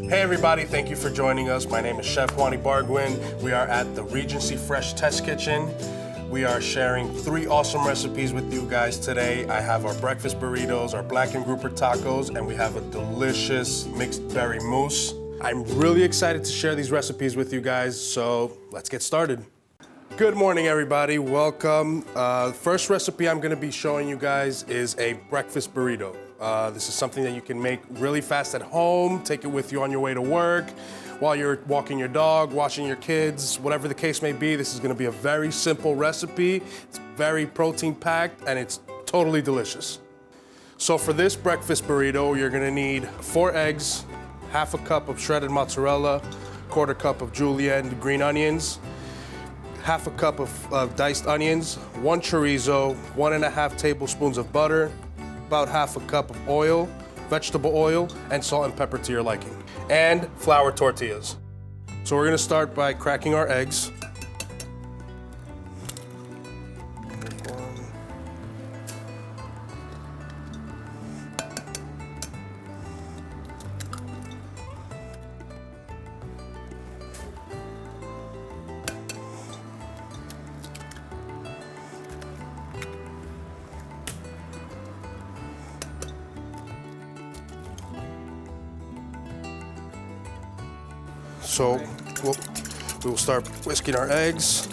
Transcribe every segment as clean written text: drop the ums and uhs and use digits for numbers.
Hey everybody, thank you for joining us. My name is Chef Juan Ibarguen. We are at the Regency Fresh Test Kitchen. We are sharing 3 awesome recipes with you guys today. I have our breakfast burritos, our blackened grouper tacos, and we have a delicious mixed berry mousse. I'm really excited to share these recipes with you guys, so let's get started. Good morning, everybody. Welcome. First recipe I'm gonna be showing you guys is a breakfast burrito. This is something that you can make really fast at home, take it with you on your way to work, while you're walking your dog, watching your kids, whatever the case may be. This is gonna be a very simple recipe. It's very protein packed and it's totally delicious. So for this breakfast burrito, you're gonna need 4 eggs, half a cup of shredded mozzarella, 1/4 cup of julienne green onions, half a cup of diced onions, 1 chorizo, 1½ tablespoons of butter, about half a cup of oil, vegetable oil, and salt and pepper to your liking, and flour tortillas. So we're gonna start by cracking our eggs. So we will start whisking our eggs.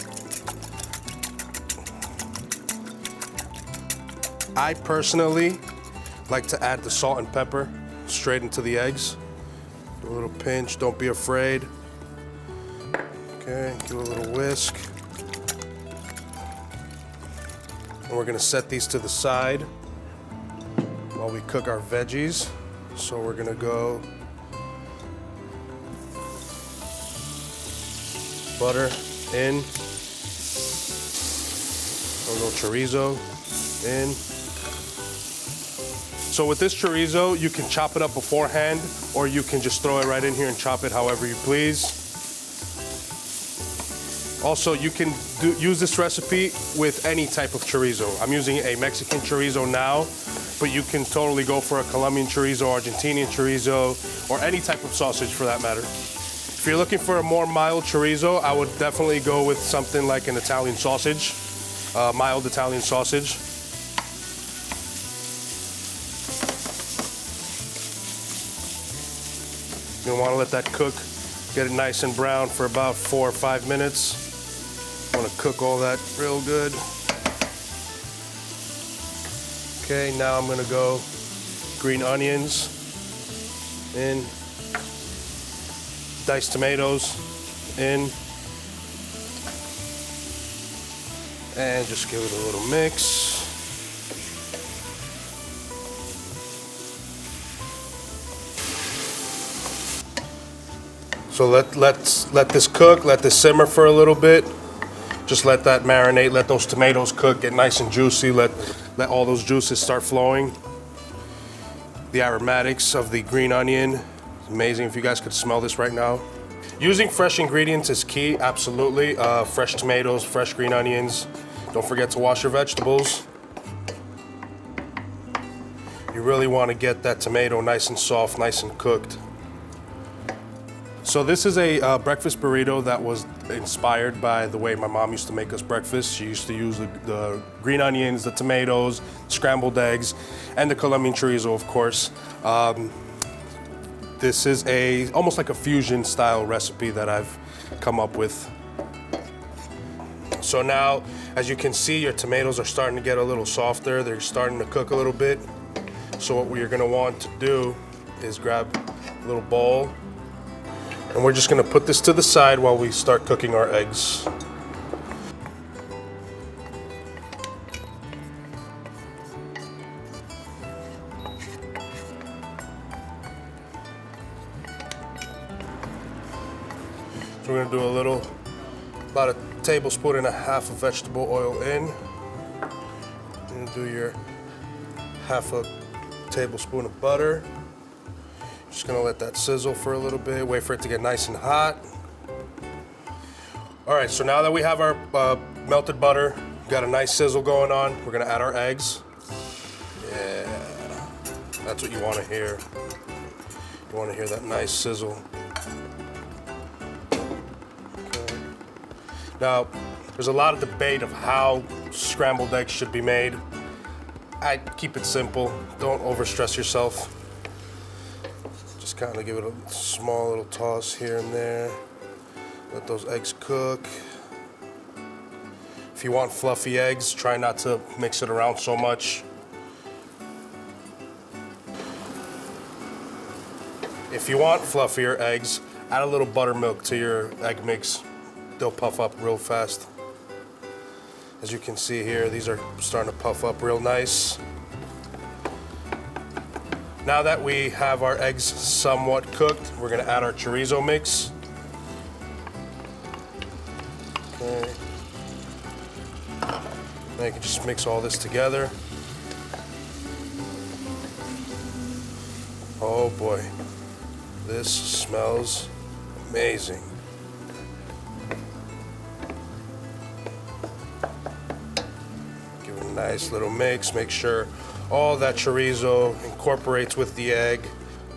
I personally like to add the salt and pepper straight into the eggs. Do a little pinch, don't be afraid. Okay, do a little whisk. And we're gonna set these to the side while we cook our veggies. So we're gonna go butter in, a little chorizo in. So with this chorizo, you can chop it up beforehand, or you can just throw it right in here and chop it however you please. Also, you can use this recipe with any type of chorizo. I'm using a Mexican chorizo now, but you can totally go for a Colombian chorizo, Argentinian chorizo, or any type of sausage for that matter. If you're looking for a more mild chorizo, I would definitely go with something like an Italian sausage, mild Italian sausage. You'll want to let that cook, get it nice and brown for about 4 or 5 minutes. Want to cook all that real good. Okay, now I'm going to go green onions in. Diced tomatoes in, and just give it a little mix. So let's let this cook, let this simmer for a little bit. Just let that marinate, let those tomatoes cook, get nice and juicy, let all those juices start flowing. The aromatics of the green onion. Amazing if you guys could smell this right now. Using fresh ingredients is key, absolutely. Fresh tomatoes, fresh green onions. Don't forget to wash your vegetables. You really want to get that tomato nice and soft, nice and cooked. So this is a breakfast burrito that was inspired by the way my mom used to make us breakfast. She used to use the green onions, the tomatoes, scrambled eggs, and the Colombian chorizo, of course. This is almost like a fusion style recipe that I've come up with. So now, as you can see, your tomatoes are starting to get a little softer. They're starting to cook a little bit. So what we're gonna want to do is grab a little bowl, and we're just gonna put this to the side while we start cooking our eggs. So we're gonna do about a tablespoon and a half of vegetable oil in. And do your half a tablespoon of butter. Just gonna let that sizzle for a little bit, wait for it to get nice and hot. All right, so now that we have our melted butter, got a nice sizzle going on, we're gonna add our eggs. Yeah, that's what you wanna hear. You want to hear that nice sizzle. Okay. Now, there's a lot of debate of how scrambled eggs should be made. I keep it simple. Don't overstress yourself. Just kind of give it a small little toss here and there. Let those eggs cook. If you want fluffy eggs, try not to mix it around so much. If you want fluffier eggs, add a little buttermilk to your egg mix. They'll puff up real fast. As you can see here, these are starting to puff up real nice. Now that we have our eggs somewhat cooked, we're gonna add our chorizo mix. Okay. Now you can just mix all this together. Oh boy, this smells amazing. Give it a nice little mix, make sure all that chorizo incorporates with the egg.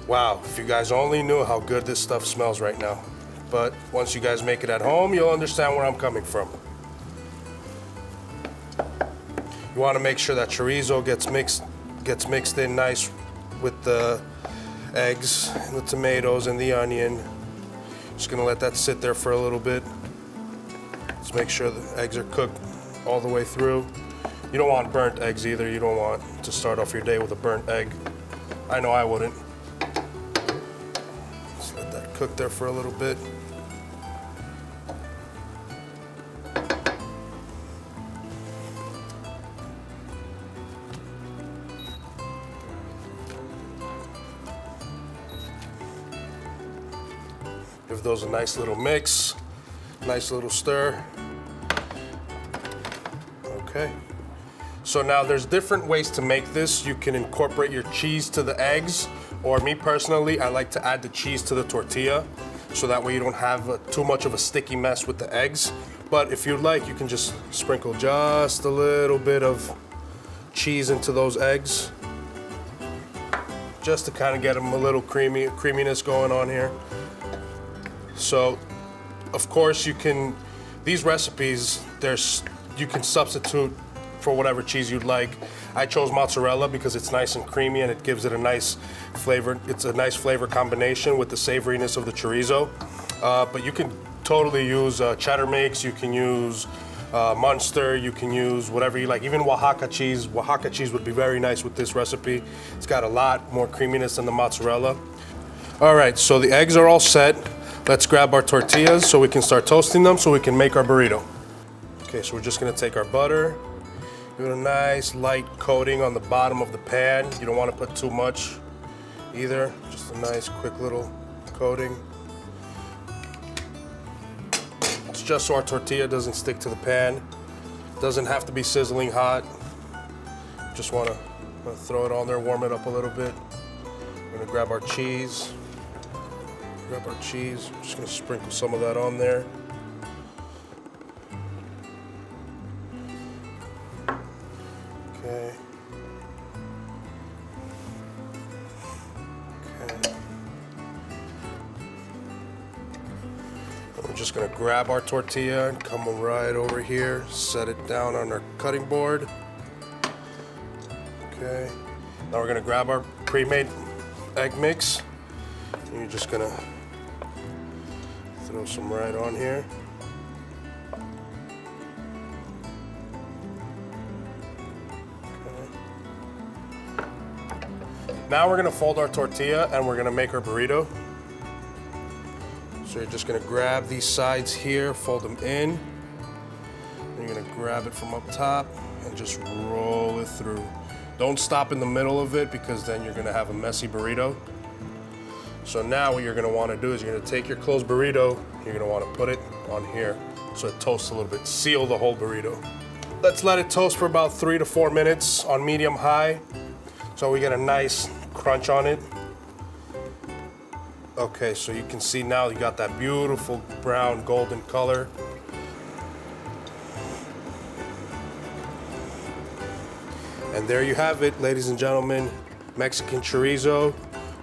Wow, if you guys only knew how good this stuff smells right now. But once you guys make it at home, you'll understand where I'm coming from. You want to make sure that chorizo gets mixed in nice with the eggs and the tomatoes and the onion. Just gonna let that sit there for a little bit. Let's make sure the eggs are cooked all the way through. You don't want burnt eggs either. You don't want to start off your day with a burnt egg. I know I wouldn't. Just let that cook there for a little bit. Give those a nice little mix, nice little stir. Okay. So now there's different ways to make this. You can incorporate your cheese to the eggs, or me personally, I like to add the cheese to the tortilla, so that way you don't have too much of a sticky mess with the eggs. But if you'd like, you can just sprinkle just a little bit of cheese into those eggs, just to kind of get them a little creaminess going on here. So, of course, these recipes, you can substitute for whatever cheese you'd like. I chose mozzarella because it's nice and creamy and it gives it a nice flavor. It's a nice flavor combination with the savoriness of the chorizo. But you can totally use cheddar mix, you can use Munster, you can use whatever you like. Even Oaxaca cheese. Oaxaca cheese would be very nice with this recipe. It's got a lot more creaminess than the mozzarella. All right, so the eggs are all set. Let's grab our tortillas so we can start toasting them so we can make our burrito. Okay, so we're just gonna take our butter, give it a nice light coating on the bottom of the pan. You don't wanna put too much either. Just a nice quick little coating. It's just so our tortilla doesn't stick to the pan. Doesn't have to be sizzling hot. Just wanna throw it on there, warm it up a little bit. We're gonna grab our cheese. Grab our cheese. I'm just gonna sprinkle some of that on there. Okay. Okay. And we're just gonna grab our tortilla and come right over here, set it down on our cutting board. Okay. Now we're gonna grab our pre-made egg mix. And you're just gonna throw some right on here. Okay. Now we're gonna fold our tortilla and we're gonna make our burrito. So you're just gonna grab these sides here, fold them in. And you're gonna grab it from up top and just roll it through. Don't stop in the middle of it because then you're gonna have a messy burrito. So now what you're gonna wanna do is you're gonna take your closed burrito, you're gonna wanna put it on here so it toasts a little bit. Seal the whole burrito. Let's let it toast for about 3 to 4 minutes on medium high so we get a nice crunch on it. Okay, so you can see now you got that beautiful brown golden color. And there you have it, ladies and gentlemen. Mexican chorizo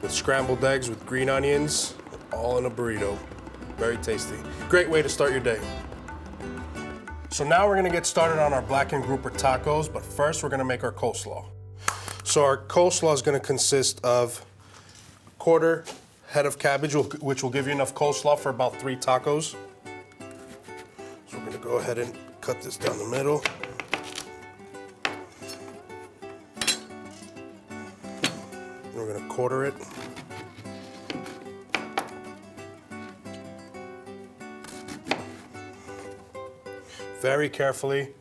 with scrambled eggs with green onions, all in a burrito. Very tasty. Great way to start your day. So now we're gonna get started on our blackened grouper tacos, but first we're gonna make our coleslaw. So our coleslaw is gonna consist of quarter head of cabbage, which will give you enough coleslaw for about 3 tacos. So we're gonna go ahead and cut this down the middle. And we're gonna quarter it. Very carefully.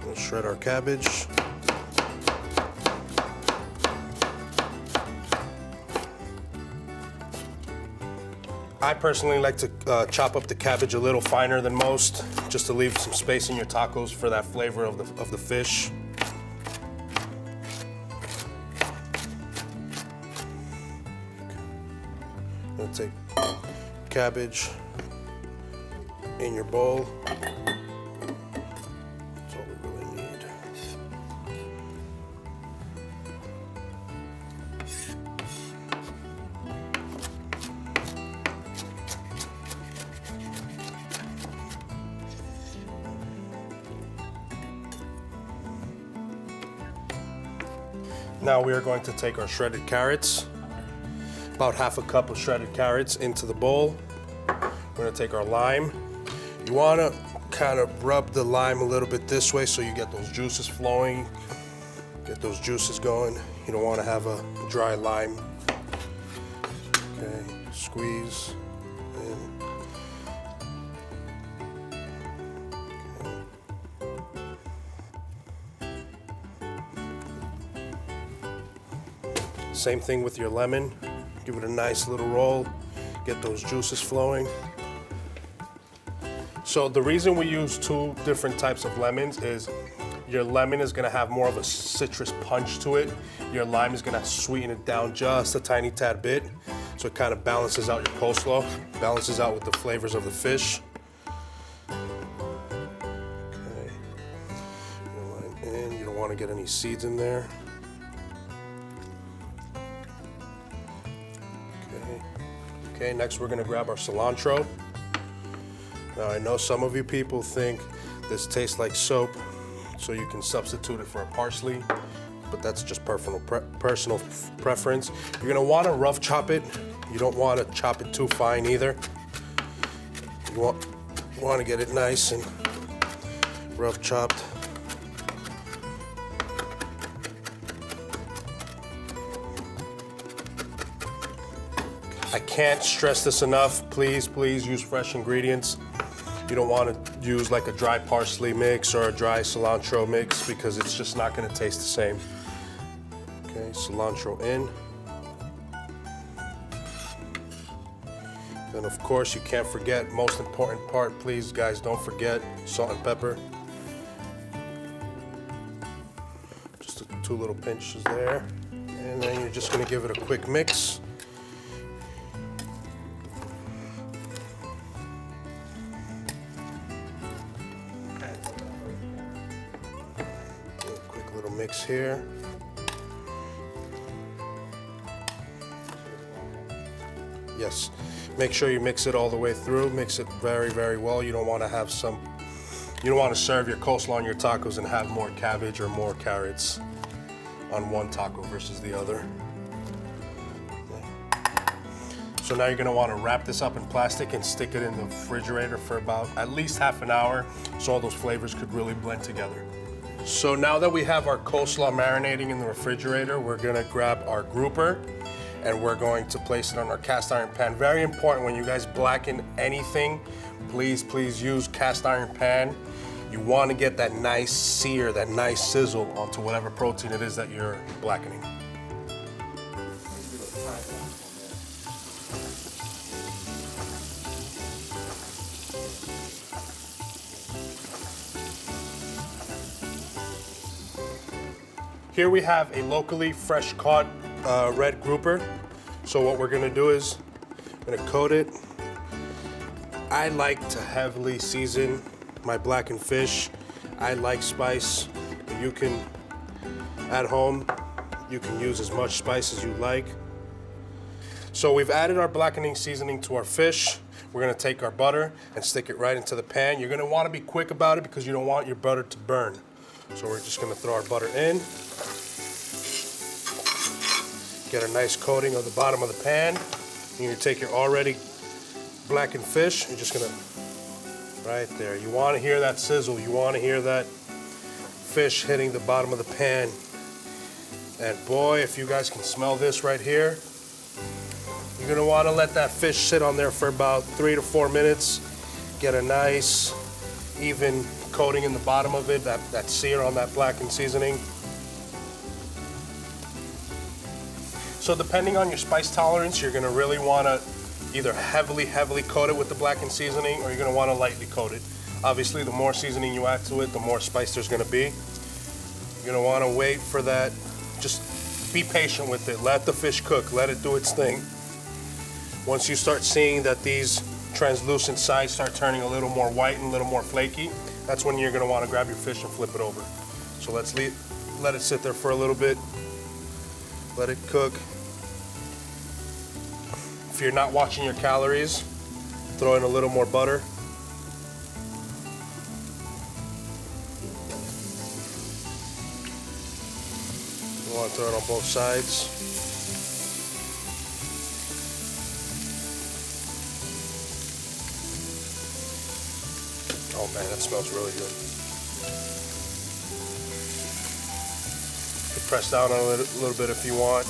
We'll shred our cabbage. I personally like to chop up the cabbage a little finer than most, just to leave some space in your tacos for that flavor of the fish. Take cabbage in your bowl. That's all we really need. Now we are going to take our shredded carrots. About half a cup of shredded carrots into the bowl. We're gonna take our lime. You wanna kind of rub the lime a little bit this way so you get those juices flowing, get those juices going. You don't wanna have a dry lime. Okay, squeeze in. Okay. Same thing with your lemon. Give it a nice little roll, get those juices flowing. So the reason we use 2 different types of lemons is your lemon is gonna have more of a citrus punch to it. Your lime is gonna sweeten it down just a tiny tad bit. So it kind of balances out your coleslaw, balances out with the flavors of the fish. Okay, your lime in, you don't wanna get any seeds in there. Okay, next we're gonna grab our cilantro. Now I know some of you people think this tastes like soap, so you can substitute it for a parsley, but that's just personal preference. You're gonna wanna rough chop it. You don't wanna chop it too fine either. You wanna get it nice and rough chopped. I can't stress this enough. Please, please use fresh ingredients. You don't want to use like a dry parsley mix or a dry cilantro mix because it's just not going to taste the same. Okay, cilantro in. Then of course you can't forget, most important part, please guys, don't forget salt and pepper. Just 2 little pinches there. And then you're just going to give it a quick mix. Mix here. Yes, make sure you mix it all the way through. Mix it very, very well. You don't want to have you don't want to serve your coleslaw on your tacos and have more cabbage or more carrots on one taco versus the other. So now you're going to want to wrap this up in plastic and stick it in the refrigerator for about at least half an hour so all those flavors could really blend together. So now that we have our coleslaw marinating in the refrigerator, we're gonna grab our grouper and we're going to place it on our cast iron pan. Very important, when you guys blacken anything, please, please use cast iron pan. You wanna get that nice sear, that nice sizzle onto whatever protein it is that you're blackening. Here we have a locally fresh caught red grouper. So what we're gonna do is I'm gonna coat it I like to heavily season my blackened fish. I like spice. You can, at home, you can use as much spice as you like. So we've added our blackening seasoning to our fish. We're gonna take our butter and stick it right into the pan. You're gonna wanna be quick about it because you don't want your butter to burn. So we're just gonna throw our butter in. Get a nice coating of the bottom of the pan. You're gonna take your already blackened fish. You're just gonna, right there. You wanna hear that sizzle. You wanna hear that fish hitting the bottom of the pan. And boy, if you guys can smell this right here, you're gonna wanna let that fish sit on there for about 3 to 4 minutes. Get a nice, even coating in the bottom of it, that sear on that blackened seasoning. So depending on your spice tolerance, you're gonna really wanna either heavily coat it with the blackened seasoning, or you're gonna wanna lightly coat it. Obviously, the more seasoning you add to it, the more spice there's gonna be. You're gonna wanna wait for that. Just be patient with it. Let the fish cook, let it do its thing. Once you start seeing that these translucent sides start turning a little more white and a little more flaky, that's when you're gonna wanna grab your fish and flip it over. So let's let it sit there for a little bit. Let it cook. If you're not watching your calories, throw in a little more butter. You wanna throw it on both sides. Oh man, that smells really good. You can press down on it a little bit if you want.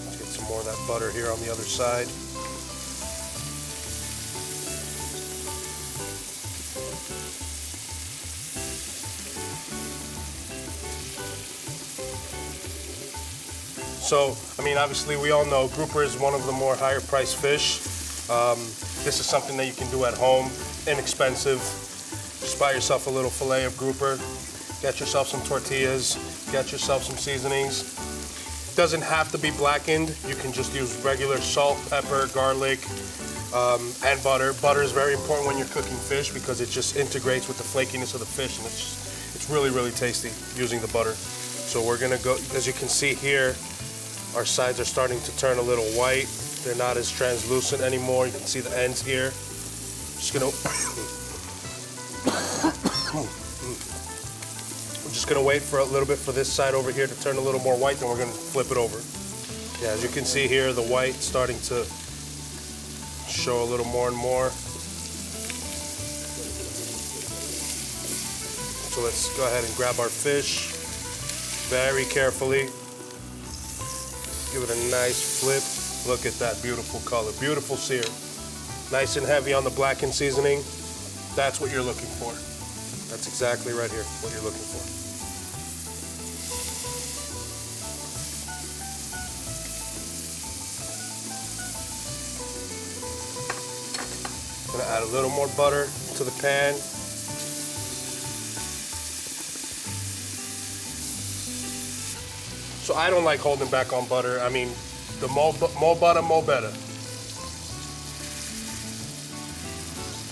Let's get some more of that butter here on the other side. So, I mean, obviously we all know grouper is one of the more higher priced fish. This is something that you can do at home, inexpensive. Just buy yourself a little fillet of grouper, get yourself some tortillas, get yourself some seasonings. Doesn't have to be blackened. You can just use regular salt, pepper, garlic, and butter. Butter is very important when you're cooking fish because it just integrates with the flakiness of the fish, and it's really, really tasty using the butter. So we're gonna go, as you can see here, our sides are starting to turn a little white. They're not as translucent anymore. You can see the ends here. Just gonna, we're just gonna wait for a little bit for this side over here to turn a little more white, then we're gonna flip it over. Yeah, as you can see here, the white starting to show a little more and more. So let's go ahead and grab our fish very carefully. Give it a nice flip. Look at that beautiful color, beautiful sear. Nice and heavy on the blackened seasoning. That's what you're looking for. That's exactly right here, what you're looking for. Gonna add a little more butter to the pan. So I don't like holding back on butter. I mean, the more butter, more better.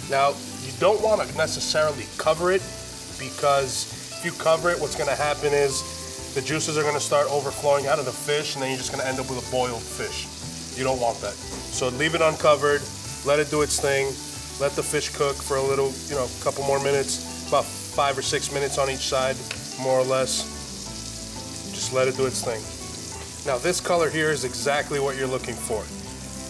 Now, you don't want to necessarily cover it because if you cover it, what's going to happen is the juices are going to start overflowing out of the fish, and then you're just going to end up with a boiled fish. You don't want that. So leave it uncovered, let it do its thing, let the fish cook for a little, a couple more minutes, about 5 or 6 minutes on each side, more or less. Just let it do its thing. Now this color here is exactly what you're looking for.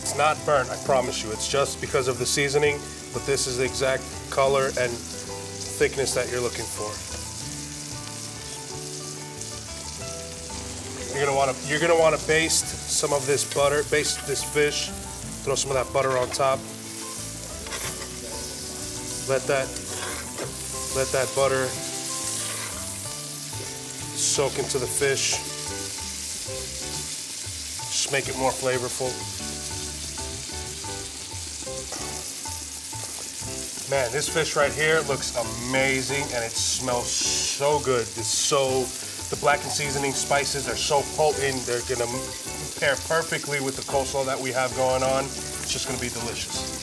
It's not burnt, I promise you. It's just because of the seasoning, but this is the exact color and thickness that you're looking for. You're gonna want to baste some of this butter, baste this fish, throw some of that butter on top. Let that butter soak into the fish. Just make it more flavorful. Man, this fish right here looks amazing and it smells so good. The blackened seasoning spices are so potent, they're gonna pair perfectly with the coleslaw that we have going on. It's just gonna be delicious.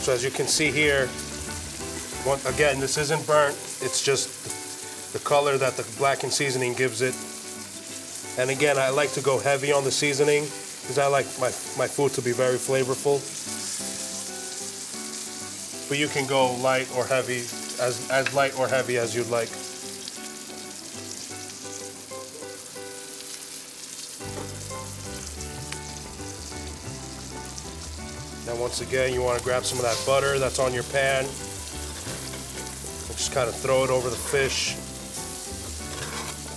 So as you can see here, again, this isn't burnt. It's just the color that the blackened seasoning gives it. And again, I like to go heavy on the seasoning because I like my food to be very flavorful. But you can go light or heavy, as light or heavy as you'd like. Now once again, you want to grab some of that butter that's on your pan. Just kind of throw it over the fish.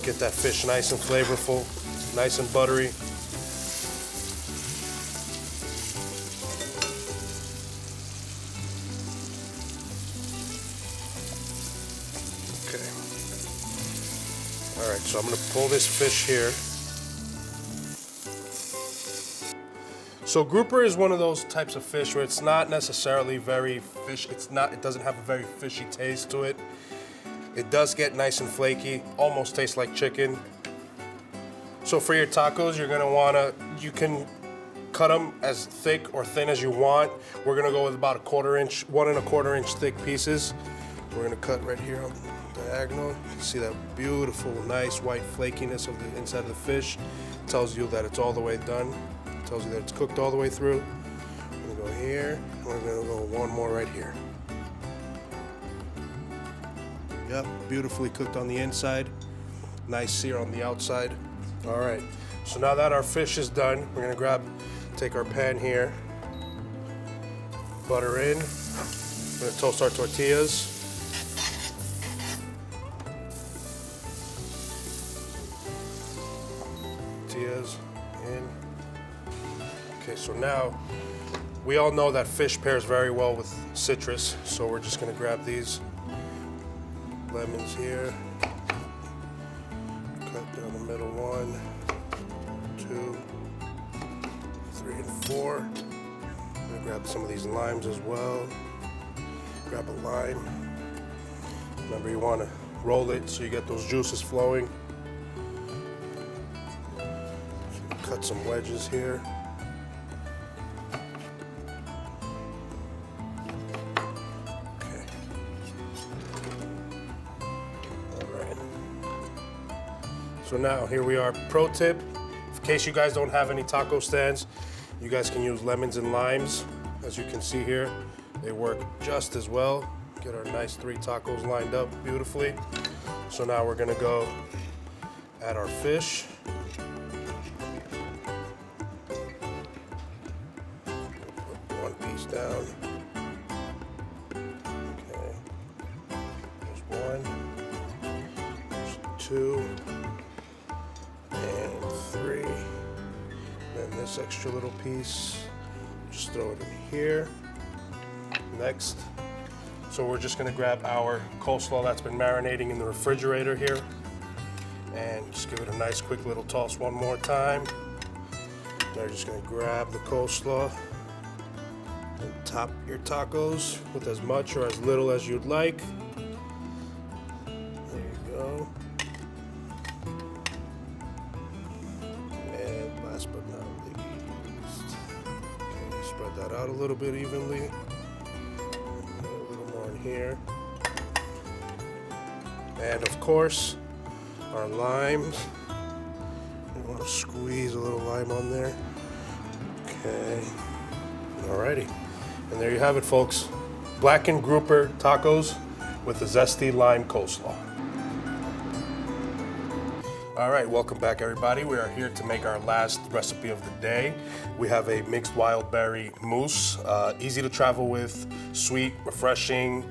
Get that fish nice and flavorful, nice and buttery. Okay. All right, so I'm gonna pull this fish here. So grouper is one of those types of fish where it's not necessarily very fish. It doesn't have a very fishy taste to it. It does get nice and flaky, almost tastes like chicken. So for your tacos, you can cut them as thick or thin as you want. We're gonna go with about 1 1/4 inch thick pieces. We're gonna cut right here on the diagonal. You can see that beautiful, nice white flakiness of the inside of the fish. It tells you that it's all the way done. It tells you that it's cooked all the way through. We're gonna go here, and we're gonna go one more right here. Yep, beautifully cooked on the inside. Nice sear on the outside. All right, so now that our fish is done, we're gonna take our pan here, butter in. We're gonna toast our tortillas. Tortillas in. Okay, so now we all know that fish pairs very well with citrus, so we're just gonna grab these lemons here. Cut down the middle, 1, 2, 3, and 4. I'm gonna grab some of these limes as well. Grab a lime. Remember, you wanna roll it so you get those juices flowing. Cut some wedges here. So now here we are. Pro tip, in case you guys don't have any taco stands, you guys can use lemons and limes. As you can see here, they work just as well. Get our nice 3 tacos lined up beautifully. So now we're gonna go add our fish. Put 1 piece down. Okay, there's 1, there's 2. And 3, then this extra little piece, just throw it in here. Next, so we're just gonna grab our coleslaw that's been marinating in the refrigerator here, and just give it a nice quick little toss one more time. Now you're just gonna grab the coleslaw and top your tacos with as much or as little as you'd like. There you go. Last but not least, okay, spread that out a little bit evenly. A little more in here. And of course, our limes. We want to squeeze a little lime on there. Okay, alrighty. And there you have it, folks. Blackened grouper tacos with the zesty lime coleslaw. All right, welcome back, everybody. We are here to make our last recipe of the day. We have a mixed wild berry mousse, easy to travel with, sweet, refreshing,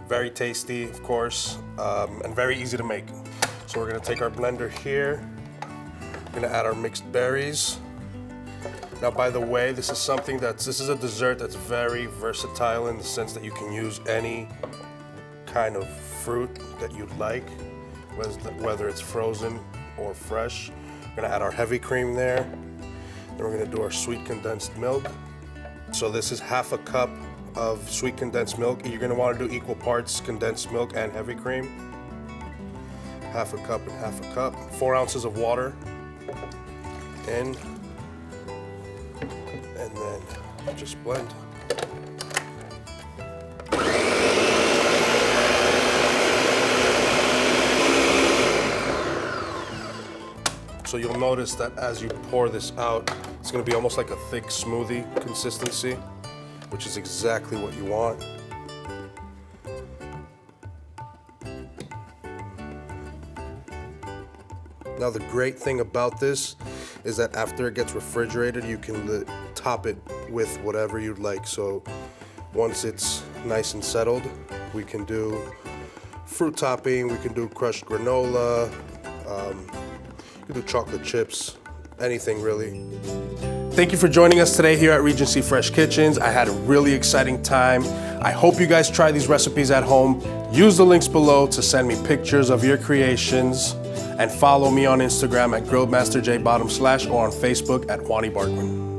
very tasty, of course, and very easy to make. So we're gonna take our blender here. We're gonna add our mixed berries. Now, by the way, this is a dessert that's very versatile in the sense that you can use any kind of fruit that you'd like, whether it's frozen or fresh. We're gonna add our heavy cream there. Then we're gonna do our sweet condensed milk. So this is 1/2 cup of sweet condensed milk. You're gonna wanna do equal parts condensed milk and heavy cream. 1/2 cup and 1/2 cup. 4 ounces of water. in, and then just blend. So you'll notice that as you pour this out, it's gonna be almost like a thick smoothie consistency, which is exactly what you want. Now the great thing about this is that after it gets refrigerated, you can top it with whatever you'd like. So once it's nice and settled, we can do fruit topping, we can do crushed granola, you can do chocolate chips, anything really. Thank you for joining us today here at Regency Fresh Kitchens. I had a really exciting time. I hope you guys try these recipes at home. Use the links below to send me pictures of your creations, and follow me on Instagram at GrilledMasterJ_, or on Facebook at Juan Ibarguen.